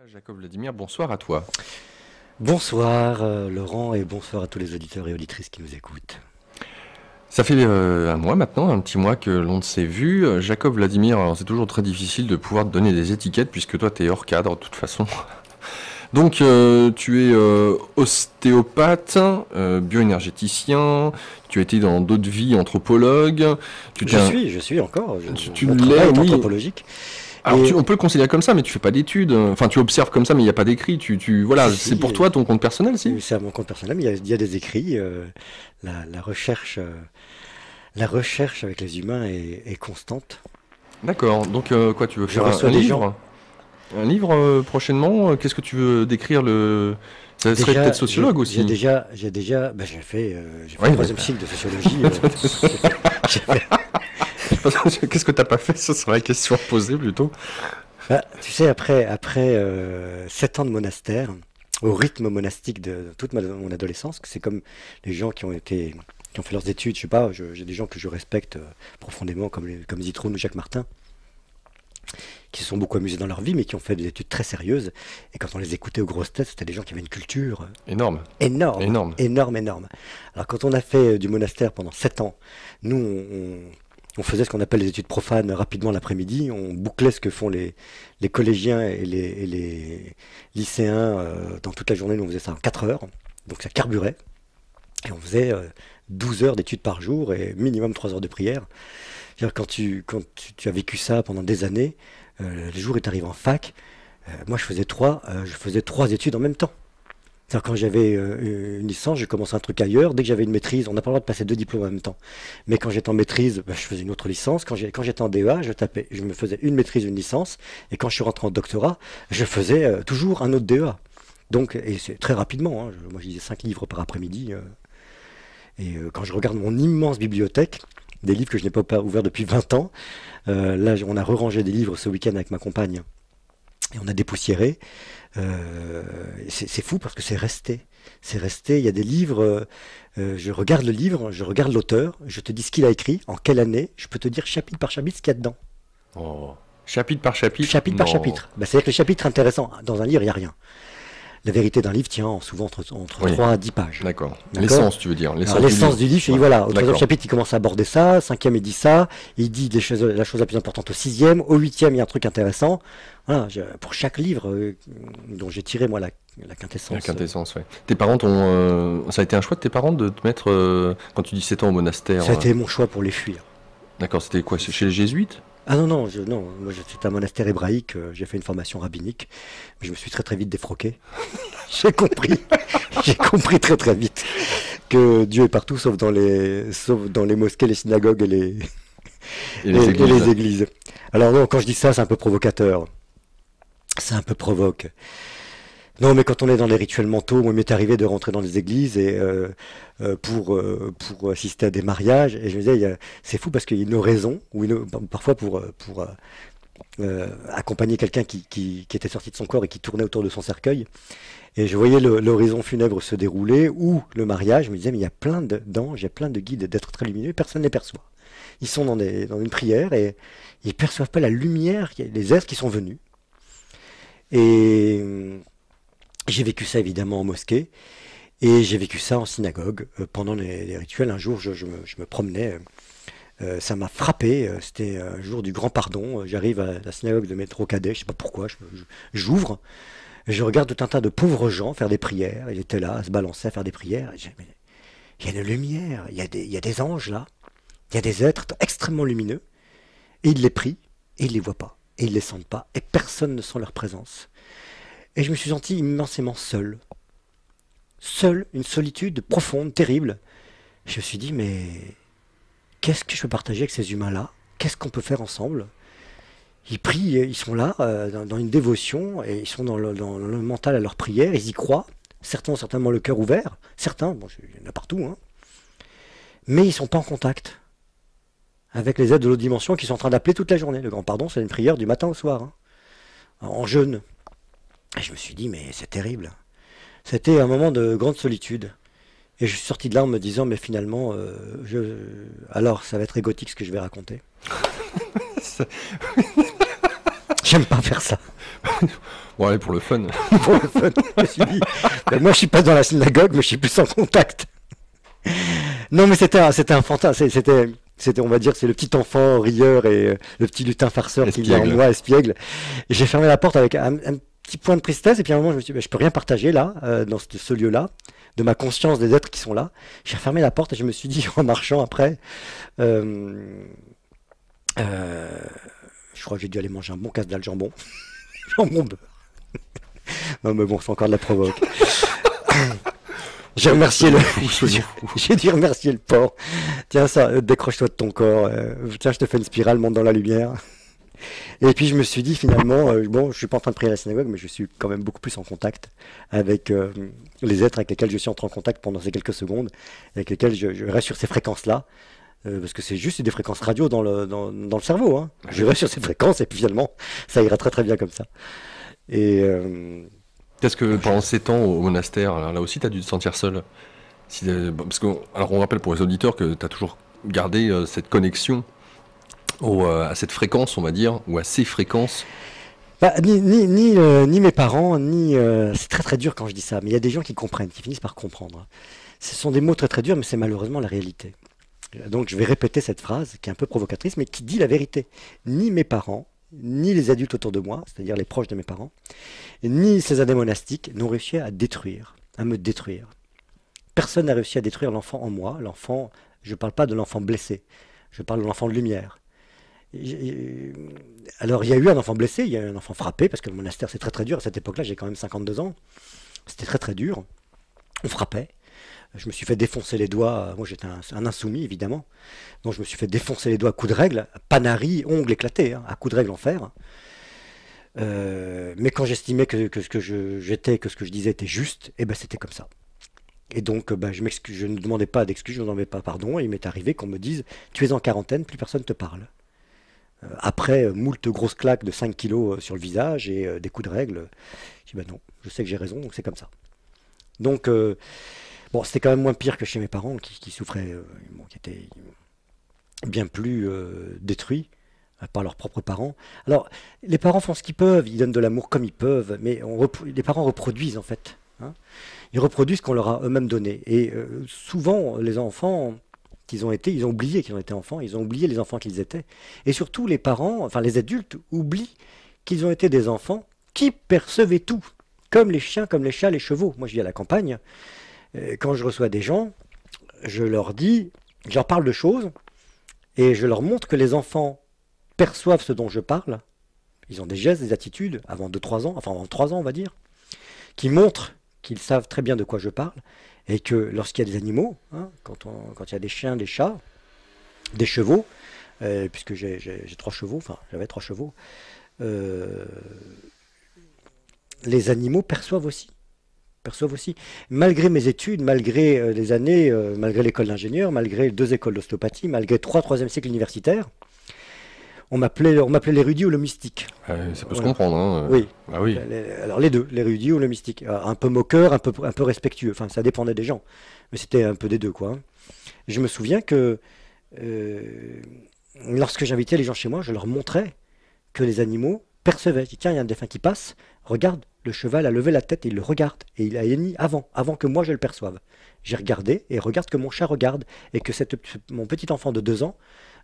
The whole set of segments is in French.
Jacob Vladimir, bonsoir à toi. Bonsoir Laurent et bonsoir à tous les auditeurs et auditrices qui nous écoutent. Ça fait un mois maintenant, un petit mois que l'on ne s'est vu. Jacob Vladimir, alors c'est toujours très difficile de pouvoir te donner des étiquettes puisque toi tu es hors cadre de toute façon. Donc tu es ostéopathe, bioénergéticien, tu as été dans d'autres vies anthropologue. Je suis encore, Tu mon l'es, travail est oui. anthropologique. Alors Et on peut le considérer comme ça, mais tu fais pas d'études. Enfin, tu observes comme ça, mais il n'y a pas d'écrit. Voilà, c'est si, pour toi ton compte personnel, si? c'est à mon compte personnel, mais il y a des écrits, la recherche avec les humains est constante. D'accord. Donc quoi, tu veux Je faire un reçois des gens. livre? Un livre prochainement? Qu'est-ce que tu veux décrire le... Ça serait peut-être Déjà, sociologue aussi. j'ai fait Oui, le mais... troisième cycle de sociologie. J'ai fait- Qu'est-ce que t'as pas fait? Ça serait la question à poser plutôt. Tu sais, après 7 ans de monastère, au rythme monastique de toute mon adolescence, que c'est comme les gens qui ont fait leurs études, je sais pas, j'ai des gens que je respecte profondément, comme Zitrone ou Jacques Martin, qui se sont beaucoup amusés dans leur vie, mais qui ont fait des études très sérieuses. Et quand on les écoutait aux grosses têtes, c'était des gens qui avaient une culture Énorme. énorme, Énorme. énorme, énorme. Alors quand on a fait du monastère pendant 7 ans, nous, on faisait ce qu'on appelle les études profanes rapidement l'après-midi, on bouclait ce que font les collégiens et les lycéens dans toute la journée, nous on faisait ça en 4 heures, donc ça carburait, et on faisait 12 heures d'études par jour et minimum 3 heures de prière. C'est-à-dire quand tu as vécu ça pendant des années, les jours où tu arrives en fac, moi je faisais trois études en même temps. C'est-à-dire quand j'avais une licence, je commençais un truc ailleurs. Dès que j'avais une maîtrise, on n'a pas le droit de passer 2 diplômes en même temps. Mais quand j'étais en maîtrise, je faisais une autre licence. Quand j'étais en DEA, je me faisais une maîtrise, une licence. Et quand je suis rentré en doctorat, je faisais toujours un autre DEA. Donc, et c'est très rapidement, hein. Moi, je lisais 5 livres par après-midi. Quand je regarde mon immense bibliothèque, des livres que je n'ai pas ouvert depuis 20 ans, là, on a re-rangé des livres ce week-end avec ma compagne. Et on a dépoussiéré. C'est fou parce que c'est resté. C'est resté. Il y a des livres. Je regarde le livre, je regarde l'auteur, je te dis ce qu'il a écrit, en quelle année. Je peux te dire chapitre par chapitre ce qu'il y a dedans. Oh. Chapitre par chapitre? Chapitre par Non. chapitre. C'est-à-dire que les chapitres intéressants, dans un livre, il n'y a rien. La vérité d'un livre tient souvent entre Oui. 3 à 10 pages. D'accord. D'accord. L'essence, tu veux dire. Alors l'essence du livre, je dis Ouais. voilà, au troisième D'accord. chapitre, il commence à aborder ça, cinquième, il dit ça, il dit la chose la plus importante au sixième, au huitième, il y a un truc intéressant. Voilà, pour chaque livre dont j'ai tiré, moi, la quintessence. La quintessence, ouais. Tes parents ça a été un choix de tes parents de te mettre, quand tu dis 7 ans au monastère? Ça a été mon choix pour les fuir. D'accord, c'était quoi? Chez les jésuites? Ah non, non, moi c'était un monastère hébraïque, j'ai fait une formation rabbinique, mais je me suis très très vite défroqué. J'ai compris, j'ai compris très très vite que Dieu est partout sauf dans les mosquées, les synagogues Et les et églises? les églises. Alors non, quand je dis ça, c'est un peu provocateur. C'est un peu provoque. Non, mais quand on est dans les rituels mentaux, moi, il m'est arrivé de rentrer dans des églises pour assister à des mariages. Et je me disais, c'est fou parce qu'il y a une oraison, parfois pour accompagner quelqu'un qui était sorti de son corps et qui tournait autour de son cercueil. Et je voyais l'horizon funèbre se dérouler, ou le mariage. Je me disais, mais il y a plein d'anges, il y a plein de guides, d'êtres très lumineux, personne ne les perçoit. Ils sont dans une prière et ils ne perçoivent pas la lumière, les êtres qui sont venus. Et j'ai vécu ça évidemment en mosquée et j'ai vécu ça en synagogue pendant les rituels. Un jour, je me promenais, ça m'a frappé. C'était un jour du grand pardon. J'arrive à la synagogue de Métro Cadet, je sais pas pourquoi, j'ouvre, je regarde tout un tas de pauvres gens faire des prières. Ils étaient là, à se balancer, à faire des prières. Et mais il y a une lumière, il y a des anges là, il y a des êtres extrêmement lumineux et ils les prient et ils les voient pas et ils les sentent pas et personne ne sent leur présence. Et je me suis senti immensément seul. Seul, une solitude profonde, terrible. Je me suis dit, mais qu'est-ce que je peux partager avec ces humains-là? Qu'est-ce qu'on peut faire ensemble? Ils prient, ils sont là, dans une dévotion, et ils sont dans le mental à leur prière, ils y croient. Certains ont certainement le cœur ouvert, certains, bon, il y en a partout, hein. Mais ils ne sont pas en contact avec les êtres de l'autre dimension qui sont en train d'appeler toute la journée. Le grand pardon, c'est une prière du matin au soir, hein, en jeûne. Et je me suis dit, mais c'est terrible. C'était un moment de grande solitude. Et je suis sorti de là en me disant, mais finalement, alors ça va être égotique ce que je vais raconter. Ça- J'aime pas faire ça. Bon, allez, pour le fun. Pour le fun, je me suis dit, ben, moi je suis pas dans la synagogue, mais je suis plus en contact. Non, mais c'était un fantasme. On va dire, c'est le petit enfant rieur et le petit lutin farceur qui vient en Espiègle. moi, espiègle. Et j'ai fermé la porte avec un petit point de tristesse. Et puis à un moment, je me suis dit, ben, je peux rien partager là, dans ce lieu-là, de ma conscience des êtres qui sont là. J'ai refermé la porte et je me suis dit, en marchant après, euh, euh, je crois que j'ai dû aller manger un bon casse-dalle jambon. Jambon beurre. Non, mais bon, c'est encore de la provoque. J'ai remercié le, j'ai dû remercier le porc. Tiens, ça, décroche-toi de ton corps. Tiens, je te fais une spirale, monte dans la lumière. Et puis je me suis dit finalement, bon, je suis pas en train de prier à la synagogue, mais je suis quand même beaucoup plus en contact avec les êtres avec lesquels je suis entré en contact pendant ces quelques secondes, avec lesquels je reste sur ces fréquences-là, parce que c'est juste des fréquences radio dans le cerveau. Hein. Je reste sur ces fréquences et puis finalement, ça ira très très bien comme ça. Et Qu'est-ce que pendant 7 ans au monastère, alors là aussi, tu as dû te sentir seul? Parce que, alors on rappelle pour les auditeurs que tu as toujours gardé cette connexion à cette fréquence, on va dire, ou à ces fréquences. bah, ni mes parents, c'est très très dur quand je dis ça, mais il y a des gens qui comprennent, qui finissent par comprendre. Ce sont des mots très très durs, mais c'est malheureusement la réalité. Donc je vais répéter cette phrase qui est un peu provocatrice, mais qui dit la vérité. Ni mes parents, ni les adultes autour de moi, c'est-à-dire les proches de mes parents, ni ces années monastiques n'ont réussi à détruire, à me détruire. Personne n'a réussi à détruire l'enfant en moi. L'enfant, je ne parle pas de l'enfant blessé, je parle de l'enfant de lumière. Alors il y a eu un enfant blessé, il y a eu un enfant frappé, parce que le monastère c'est très très dur. À cette époque-là, j'ai quand même 52 ans. C'était très très dur. On frappait. Je me suis fait défoncer les doigts. Moi j'étais un insoumis évidemment. Donc je me suis fait défoncer les doigts à coups de règle, panaris, ongles éclatés, hein, à coups de règle en fer. Mais quand j'estimais que ce que j'étais, que ce que je disais était juste, et ben c'était comme ça. Et donc je ne demandais pas d'excuses, je ne demandais pas pardon. Et il m'est arrivé qu'on me dise, tu es en quarantaine, plus personne ne te parle. Après moult grosses claques de 5 kilos sur le visage et des coups de règle, je dis bah non, je sais que j'ai raison, donc c'est comme ça. Donc bon, c'était quand même moins pire que chez mes parents qui souffraient, bon, qui étaient bien plus détruits par leurs propres parents. Alors, les parents font ce qu'ils peuvent, ils donnent de l'amour comme ils peuvent, mais les parents reproduisent en fait. Hein. Ils reproduisent ce qu'on leur a eux-mêmes donné. Et souvent, les enfants qu'ils ont été, ils ont oublié qu'ils ont été enfants, ils ont oublié les enfants qu'ils étaient. Et surtout, les parents, enfin les adultes, oublient qu'ils ont été des enfants qui percevaient tout, comme les chiens, comme les chats, les chevaux. Moi, je vis à la campagne. Quand je reçois des gens, je leur dis, je leur parle de choses, et je leur montre que les enfants perçoivent ce dont je parle. Ils ont des gestes, des attitudes, avant 2-3 ans, enfin avant 3 ans on va dire, qui montrent qu'ils savent très bien de quoi je parle, et que lorsqu'il y a des animaux, hein, quand il y a des chiens, des chats, des chevaux, puisque j'ai 3 chevaux, enfin j'avais 3 chevaux, euh, les animaux perçoivent aussi. Perçoivent aussi. Malgré mes études, malgré les années, malgré l'école d'ingénieur, malgré 2 écoles d'ostéopathie, malgré 3 troisième cycles universitaires, on m'appelait l'érudit ou le mystique. Ça peut se Voilà. comprendre, hein. Oui. Ah oui. Alors les deux, l'érudit ou le mystique. Un peu moqueur, un peu respectueux. Enfin, ça dépendait des gens. Mais c'était un peu des deux, quoi. Hein. Je me souviens que euh, lorsque j'invitais les gens chez moi, je leur montrais que les animaux percevaient. Je dis, tiens, il y a un défunt qui passe, regarde, le cheval a levé la tête et il le regarde. Et il a henni avant que moi je le perçoive. J'ai regardé et regarde que mon chat regarde. Et que mon petit enfant de 2 ans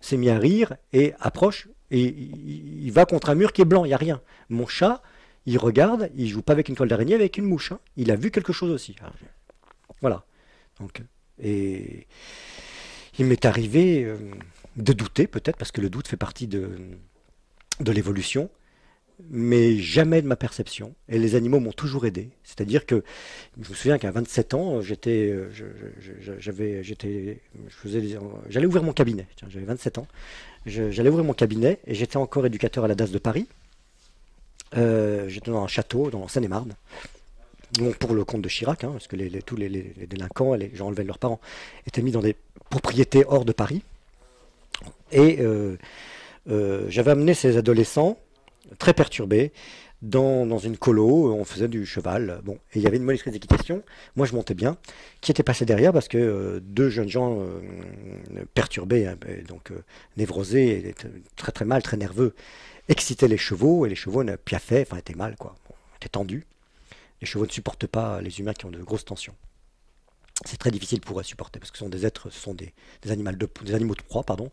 s'est mis à rire et approche et il va contre un mur qui est blanc, il n'y a rien. Mon chat, il regarde, il joue pas avec une toile d'araignée, avec une mouche. Hein. Il a vu quelque chose aussi. Alors, voilà. Donc, et il m'est arrivé de douter peut-être, parce que le doute fait partie de l'évolution, mais jamais de ma perception. Et les animaux m'ont toujours aidé. C'est-à-dire que je me souviens qu'à 27 ans, j'allais ouvrir mon cabinet. Tiens, j'avais 27 ans. J'allais ouvrir mon cabinet et j'étais encore éducateur à la DAS de Paris. J'étais dans un château, dans Seine-et-Marne. Donc pour le compte de Chirac, hein, parce que tous les délinquants, les gens enlevés de leurs parents, étaient mis dans des propriétés hors de Paris. Et j'avais amené ces adolescents très perturbés dans une colo, on faisait du cheval. Bon, et il y avait une monitrice d'équitation, moi je montais bien, qui était passée derrière parce que deux jeunes gens perturbés, hein, et donc névrosés, et très très mal, très nerveux, excitaient les chevaux, et les chevaux ne piaffaient, enfin étaient mal, quoi. Bon, étaient tendus. Les chevaux ne supportent pas les humains qui ont de grosses tensions. C'est très difficile pour eux à supporter parce que ce sont des êtres, ce sont des animaux de proie, pardon.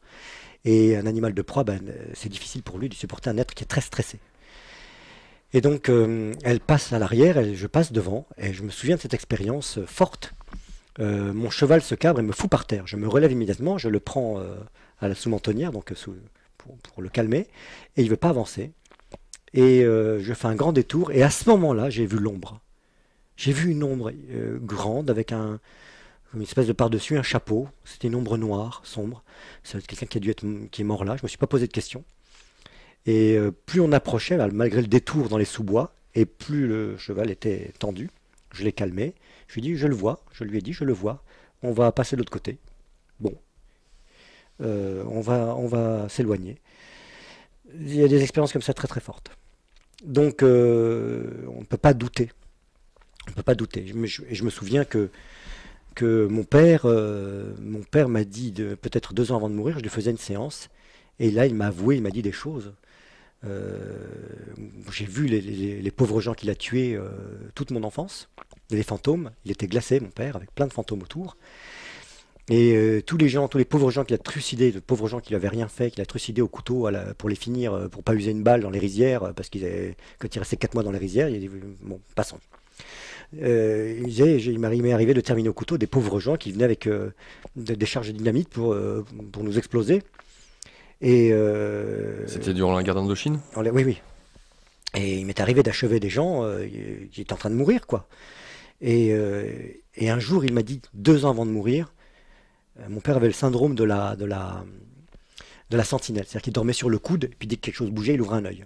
Et un animal de proie, ben, c'est difficile pour lui de supporter un être qui est très stressé. Et donc, elle passe à l'arrière, je passe devant, et je me souviens de cette expérience forte. Mon cheval se cabre et me fout par terre. Je me relève immédiatement, je le prends à la sous-mentonnière, donc pour le calmer, et il ne veut pas avancer. Et je fais un grand détour, et à ce moment-là, j'ai vu l'ombre. J'ai vu une ombre grande avec une espèce de par-dessus, un chapeau. C'était une ombre noire, sombre. C'est quelqu'un qui est mort là. Je ne me suis pas posé de questions. Et plus on approchait, là, malgré le détour dans les sous-bois, et plus le cheval était tendu, je l'ai calmé. Je lui ai dit, je le vois. Je lui ai dit, je le vois. On va passer de l'autre côté. Bon, on va s'éloigner. Il y a des expériences comme ça très très fortes. Donc, on ne peut pas douter. On ne peut pas douter. Je me souviens que mon père m'a dit, peut-être 2 ans avant de mourir, je lui faisais une séance, et là il m'a avoué, il m'a dit des choses. Euh, j'ai vu les pauvres gens qu'il a tués toute mon enfance, les fantômes. Il était glacé, mon père, avec plein de fantômes autour. Et tous les pauvres gens qu'il a trucidés, de pauvres gens qui n'avaient rien fait, qu'il a trucidés au couteau pour les finir, pour pas user une balle dans les rizières, parce quand il restait 4 mois dans les rizières, il a dit, bon, passons. Il disait, il m'est arrivé de terminer au couteau des pauvres gens qui venaient avec des charges de dynamite pour nous exploser. Et C'était durant la guerre d'Indochine? oui, oui. Et il m'est arrivé d'achever des gens qui étaient en train de mourir, quoi. Et un jour, il m'a dit, 2 ans avant de mourir, mon père avait le syndrome de la sentinelle. C'est-à-dire qu'il dormait sur le coude, et puis dès que quelque chose bougeait, il ouvrait un œil.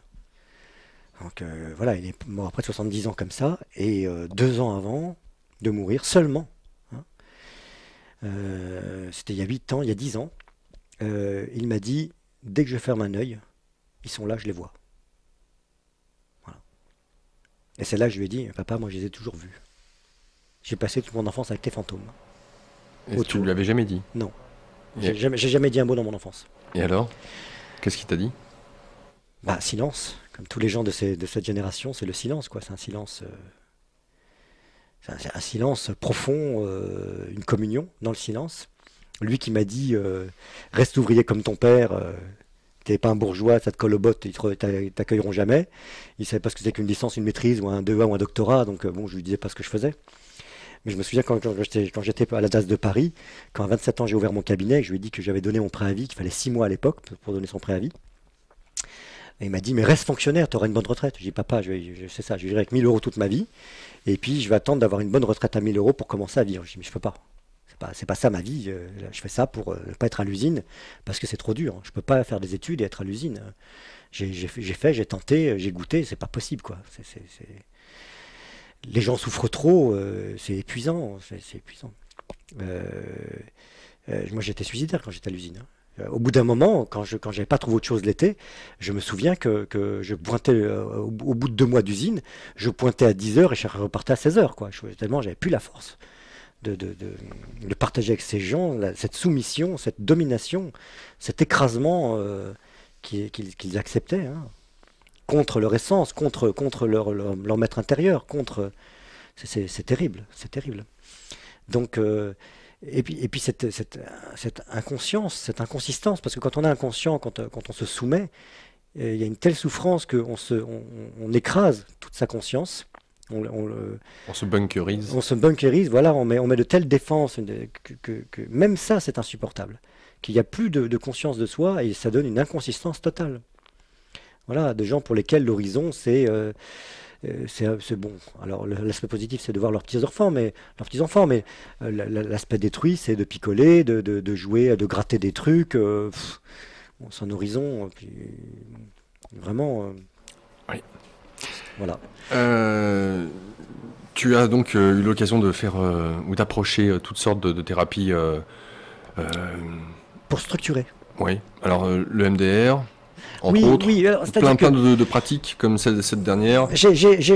Donc voilà, il est mort après 70 ans comme ça, et 2 ans avant de mourir, seulement, hein, c'était il y a 8 ans, il y a 10 ans, il m'a dit, dès que je ferme un œil, ils sont là, je les vois. Voilà. Et c'est là que je lui ai dit, papa, moi je les ai toujours vus. J'ai passé toute mon enfance avec tes fantômes. Et tu ne lui avais jamais dit? Non. Et, J'ai jamais dit un mot dans mon enfance. et alors? Qu'est-ce qu'il t'a dit? Bah, silence. Comme tous les gens de cette génération, c'est le silence, quoi. C'est un silence, c'est un silence profond, une communion dans le silence. Lui qui m'a dit, reste ouvrier comme ton père, t'es pas un bourgeois, ça te colle aux bottes, ils t'accueilleront jamais. Il savait pas ce que c'était qu'une licence, une maîtrise, ou un 2A ou un doctorat, donc bon, je lui disais pas ce que je faisais. Mais je me souviens quand j'étais à la DAS de Paris, quand à 27 ans j'ai ouvert mon cabinet, je lui ai dit que j'avais donné mon préavis, qu'il fallait 6 mois à l'époque pour donner son préavis. Et il m'a dit, mais reste fonctionnaire, tu auras une bonne retraite. Je dis, papa, c'est ça, je vivrai avec 1000 € toute ma vie, et puis je vais attendre d'avoir une bonne retraite à 1000 € pour commencer à vivre. Je dis, mais je peux pas. C'est pas ça ma vie, je fais ça pour ne pas être à l'usine, parce que c'est trop dur. Je peux pas faire des études et être à l'usine. J'ai tenté, j'ai goûté, c'est pas possible, quoi. Les gens souffrent trop, c'est épuisant, c'est épuisant. Euh, moi j'étais suicidaire quand j'étais à l'usine, hein. Au bout d'un moment, quand j'avais pas trouvé autre chose l'été, je me souviens que je pointais au bout de 2 mois d'usine, je pointais à 10 heures et je repartais à 16 heures, quoi. Tellement j'avais plus la force de partager avec ces gens cette soumission, cette domination, cet écrasement qu'ils acceptaient, hein, contre leur essence, contre leur maître intérieur, c'est terrible, c'est terrible. Donc et puis cette inconscience, cette inconsistance, parce que quand on est inconscient, quand on se soumet, il y a une telle souffrance qu'on écrase toute sa conscience. On se bunkerise. On se bunkerise, voilà, on met de telles défenses que même ça, c'est insupportable. Qu'il n'y a plus de conscience de soi et ça donne une inconsistance totale. Voilà, des gens pour lesquels l'horizon, c'est bon. Alors l'aspect positif, c'est de voir leurs petits-enfants, mais l'aspect détruit, c'est de picoler, de jouer, de gratter des trucs. Bon, son horizon, puis vraiment, Oui. voilà. Tu as donc eu l'occasion de faire ou d'approcher toutes sortes de thérapies. Pour structurer. Oui. Alors le MDR, entre autres, oui, plein, c'est-à-dire que plein de pratiques comme cette dernière,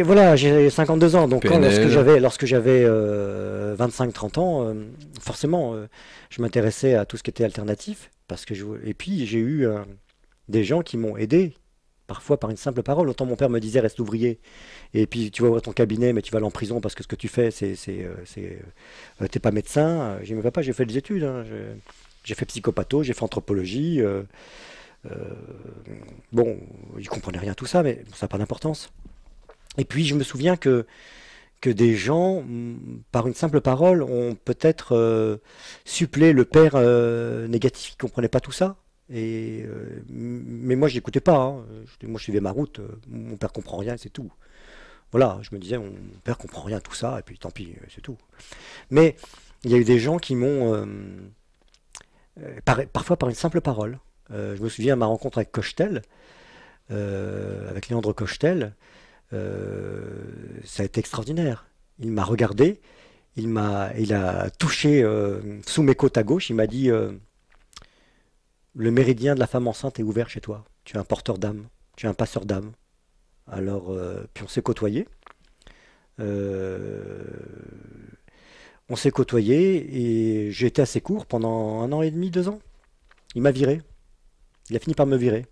voilà, j'ai 52 ans, donc PNL. lorsque j'avais 25-30 ans, forcément, je m'intéressais à tout ce qui était alternatif, et puis j'ai eu des gens qui m'ont aidé, parfois par une simple parole. Autant mon père me disait reste ouvrier, et puis tu vas ouvrir ton cabinet, mais tu vas aller en prison parce que ce que tu fais, t'es pas médecin. J'ai dit mais papa, j'ai fait des études, hein, j'ai fait psychopatho, j'ai fait anthropologie. Euh, bon, il comprenait rien à tout ça, mais ça n'a pas d'importance. Et puis je me souviens que des gens, par une simple parole, ont peut-être supplé le père négatif qui comprenait pas tout ça. Mais moi, je n'écoutais pas, hein. Moi, je suivais ma route. Mon père comprend rien, c'est tout. Voilà, je me disais, mon père comprend rien à tout ça, et puis tant pis, c'est tout. Mais il y a eu des gens qui m'ont, parfois par une simple parole. Je me souviens de ma rencontre avec Cochetel, avec Léandre Cochetel. Ça a été extraordinaire. Il m'a regardé, il a touché sous mes côtes à gauche. Il m'a dit le méridien de la femme enceinte est ouvert chez toi. Tu es un porteur d'âme, tu es un passeur d'âme. Alors, puis on s'est côtoyé. Euh, on s'est côtoyé et j'ai été assez court pendant 1 an et demi, 2 ans. Il m'a viré. Il a fini par me virer.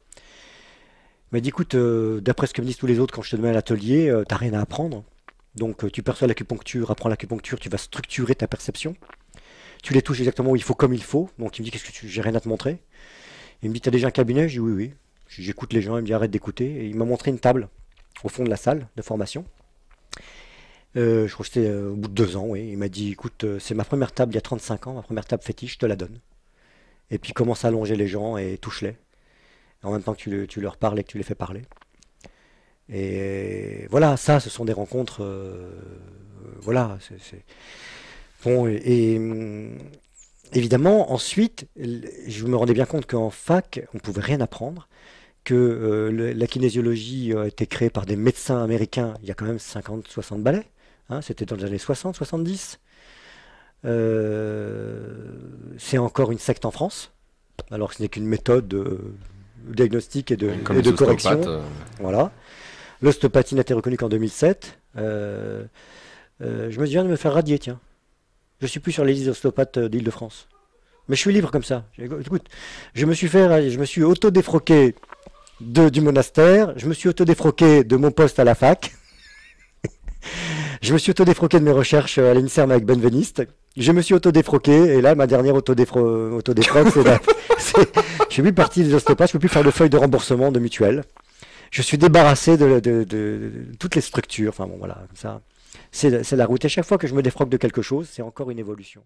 Il m'a dit écoute, d'après ce que me disent tous les autres, quand je te mets à l'atelier, t'as rien à apprendre. Donc tu perçois l'acupuncture, apprends l'acupuncture, tu vas structurer ta perception. Tu les touches exactement où il faut, comme il faut. Donc il me dit qu'est-ce que j'ai rien à te montrer. Il me dit t'as déjà un cabinet? Je dis oui, oui. J'écoute les gens, il me dit arrête d'écouter. Et il m'a montré une table au fond de la salle de formation. Je crois que c'était au bout de 2 ans, oui. Il m'a dit écoute, c'est ma première table il y a 35 ans, ma première table fétiche, je te la donne. Et puis commence à allonger les gens et touche-les. En même temps que tu leur parles et que tu les fais parler. Et voilà, ça, ce sont des rencontres. Voilà. Bon, évidemment, ensuite, je me rendais bien compte qu'en fac, on ne pouvait rien apprendre, que la kinésiologie a été créée par des médecins américains il y a quand même 50-60 balais. Hein, c'était dans les années 60-70. C'est encore une secte en France, alors que ce n'est qu'une méthode de diagnostic Comme et les de correction. ostéopathes. Voilà. L'ostéopathie n'a été reconnue qu'en 2007. Je me viens de me faire radier, tiens. Je suis plus sur les listes d'ostéopathes d'Île-de-France. Mais je suis libre comme ça. Écoute, je me suis auto-défroqué du monastère, je me suis auto-défroqué de mon poste à la fac, je me suis auto-défroqué de mes recherches à l'INSERM avec Benveniste, je me suis auto-défroqué, et là, ma dernière auto-défroque, je suis plus parti des ostéopathes, je peux plus faire de feuilles de remboursement de mutuelle. Je suis débarrassé de toutes les structures. Enfin bon, voilà, ça, c'est la route. Et chaque fois que je me défroque de quelque chose, c'est encore une évolution.